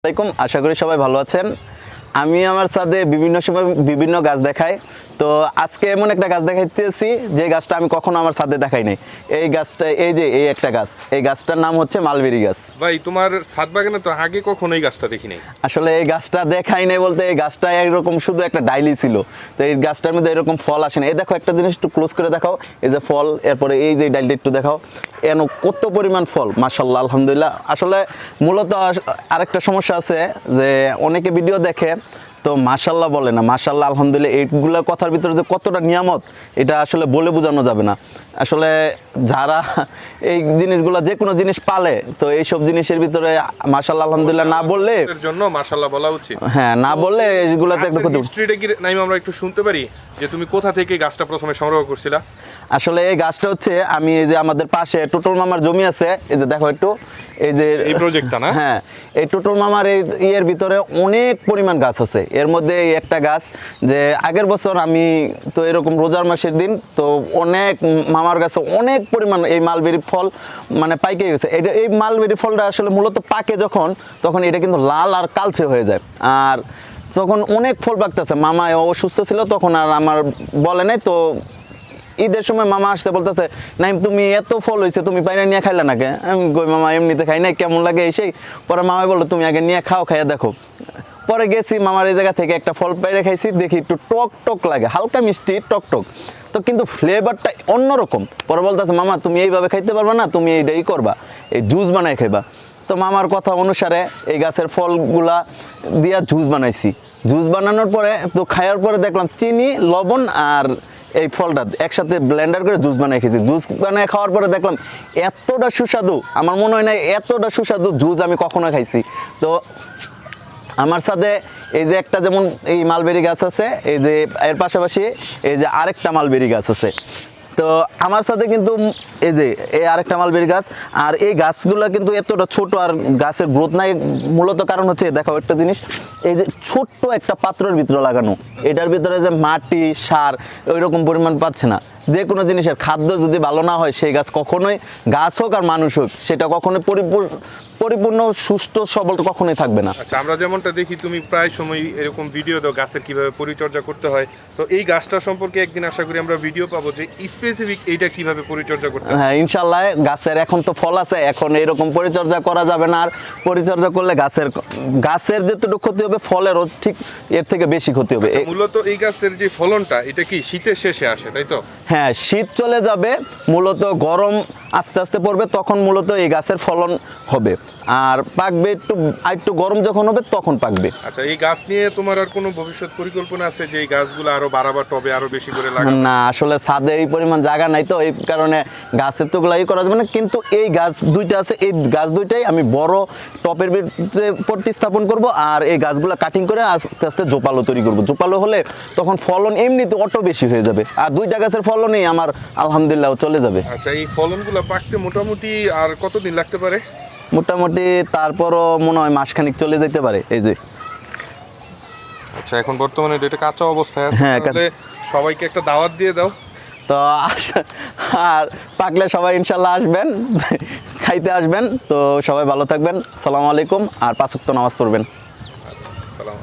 আসসালামাইকুম, আশা করি সবাই ভালো আছেন। আমি আমার ছাদে বিভিন্ন সময় বিভিন্ন গাছ দেখাই। তো আজকে এমন একটা গাছ দেখাইতেছি যে গাছটা আমি কখনো আমার ছাদে দেখাই নাই। এই গাছটা এই একটা গাছ, এই গাছটার নাম হচ্ছে মালবেরি গাছ। ভাই তোমার ছাদ বাগানে তো আগে কখনো এই গাছটা দেখি নাই। আসলে এই গাছটা দেখাই নাই বলতে এই গাছটা এরকম শুধু একটা ডাইলি ছিল, তো এই গাছটার মধ্যে এরকম ফল আসে না। এই দেখো একটা জিনিস একটু ক্লোজ করে দেখাও, এই যে ফল, এরপরে এই যে ডাইলটা একটু দেখাও, এন কত পরিমাণ ফল, মাশাআল্লাহ আলহামদুলিল্লাহ। আসলে মূলত আরেকটা সমস্যা আছে যে অনেকে ভিডিও দেখে তো মাশাআল্লাহ বলে না, মাশাআল্লাহ আলহামদুলিল্লাহ এইগুলো কথার ভিতরে যে কতটা নিয়ামত এটা আসলে বলে বোঝানো যাবে না। আসলে যারা এই জিনিসগুলো যে কোনো জিনিস পালে তো এইসব জিনিসের ভিতরে মাশাআল্লাহ আলহামদুলিল্লাহ না বললে এর জন্য মাশাআল্লাহ বলা উচিত। হ্যাঁ, না বললে এইগুলোতে একটা ক্ষতি। হিস্ট্রিটা কি নাইম আমরা একটু শুনতে পারি যে তুমি কোথা থেকে গাছটা প্রথমে সংগ্রহ করছিলা? আসলে এই গাছটা হচ্ছে আমি এই যে আমাদের পাশে টুটুল মামার জমি আছে, এই যে দেখো একটু, এই যে এই প্রজেক্টটা না? হ্যাঁ, এই টুটুল মামার এই এর ভিতরে অনেক পরিমাণ গাছ আছে। এর মধ্যে এই একটা গাছ যে আগের বছর আমি তো এরকম রোজার মাসের দিন তো অনেক মামার গাছে অনেক পরিমাণ এই মালবেরি ফল মানে পাইকে গেছে। এটা এই মালবেরি ফলটা আসলে মূলত পাকে যখন, তখন এটা কিন্তু লাল আর কালচে হয়ে যায়। আর তখন অনেক ফল পাকতেছে, মামা অসুস্থ ছিল তখন আর আমার বলে নাই। তো ঈদের সময় মামা আসছে, বলতেছে নাইম তুমি এত ফল হয়েছে তুমি বাইরে নিয়ে খাইলে নাকি? আমি কই মামা এমনিতে খাই নাই, কেমন লাগে এসেই। পরে মামাই বললো তুমি আগে নিয়ে খাও, খাইয়া দেখো। পরে গেছি মামার এই জায়গা থেকে একটা ফল পাইরে খাইছি, দেখি একটু টক টক লাগে, হালকা মিষ্টি টক টক, তো কিন্তু ফ্লেভারটা অন্যরকম। পরে বলতেছে মামা তুমি এইভাবে খাইতে পারবা না, তুমি এইটাই করবা, এই জুস বানাই খাইবা। তো মামার কথা অনুসারে এই গাছের ফলগুলা দিয়া জুস বানাইছি। জুস বানানোর পরে তো খাওয়ার পরে দেখলাম চিনি, লবণ আর এই ফলটা একসাথে ব্লেন্ডার করে জুস বানিয়ে খেয়েছি। জুস বানিয়ে খাওয়ার পরে দেখলাম এতটা সুস্বাদু, আমার মনে হয় না এতটা সুস্বাদু জুস আমি কখনো খাইছি। তো আমার সাথে এই যে একটা যেমন এই মালবেরি গাছ আছে, এই যে এর পাশাপাশি এই যে আরেকটা মালবেরি গাছ আছে। তো আমার সাথে কিন্তু এই যে এই আরেকটা মালবেরি গাছ, আর এই গাছগুলো কিন্তু এতটা ছোট আর গাছের গ্রোথ নাই। মূলত কারণ হচ্ছে দেখো একটা জিনিস, এই যে ছোট্ট একটা পাত্রের ভিতরে লাগানো, এটার ভিতরে যে মাটি সার ওই রকম পরিমাণ পাচ্ছে না। যে কোনো জিনিসের খাদ্য যদি ভালো না হয় সেই গাছ কখনোই, গাছ হোক আর মানুষ হোক, সেটা কখনোই পরিপূর্ণ সুস্থ সবল কখনোই থাকবে না। আচ্ছা, আমরা যেমনটা দেখি তুমি প্রায় সময় এরকম ভিডিও দাও গাছের কিভাবে পরিচর্যা করতে হয়, তো এই গাছটা সম্পর্কে একদিন আশা করি আমরা ভিডিও পাবো যে স্পেসিফিক এইটা কিভাবে পরিচর্যা করতে হয়। হ্যাঁ ইনশাল্লাহ, গাছের এখন তো ফল আছে, এখন এরকম পরিচর্যা করা যাবে না। আর পরিচর্যা করলে গাছের যেটুকু ক্ষতি হবে ফলেরও ঠিক এর থেকে বেশি ক্ষতি হবে। মূলত এই গাছের যে ফলনটা এটা কি শীতের শেষে আসে, তাই তো? হ্যাঁ, শীত চলে যাবে, মূলত গরম আস্তে আস্তে পড়বে, তখন মূলত এই গাছের ফলন হবে। আর পাকবে একটু গরম যখন হবে তখন পাকবে। আচ্ছা, এই গাছ নিয়ে তোমার আর কোনো ভবিষ্যৎ পরিকল্পনা আছে যে এই গাছগুলো আরো বাড়াবার, টবে আরো বেশি করে লাগানো? না, আসলে ছাদে এই পরিমাণ জায়গা নাই, তো এই কারণে গাছের তো গুলাই করা যাবে না। কিন্তু এই গাছ দুইটা আছে, এই গাছ দুইটাই আমি বড় টপের ভিতরে প্রতিস্থাপন করব, আর এই গাছগুলো কাটিং করে আস্তে আস্তে জোপালো তৈরি করব। জোপালো হলে তখন ফলন এমনিতে অটো বেশি হয়ে যাবে, আর দুইটা গাছের ফলনই আমার আলহামদুলিল্লাহ চলে যাবে। আচ্ছা, এই ফলনগুলো পাকতে মোটামুটি আর কতদিন লাগতে পারে? মোটামুটি তারপরও মনে হয় মাসখানিক চলে যেতে পারে। এই যে আচ্ছা, এখন বর্তমানে এটা কাঁচা অবস্থায় আছে, হ্যাঁ, তাহলে সবাইকে একটা দাওয়াত দিয়ে দাও। তো আর পাকলে সবাই ইনশাল্লাহ আসবেন, খাইতে আসবেন। তো সবাই ভালো থাকবেন, আসসালামু আলাইকুম, আর 5 ওয়াক্ত নামাজ পড়বেন। সালাম।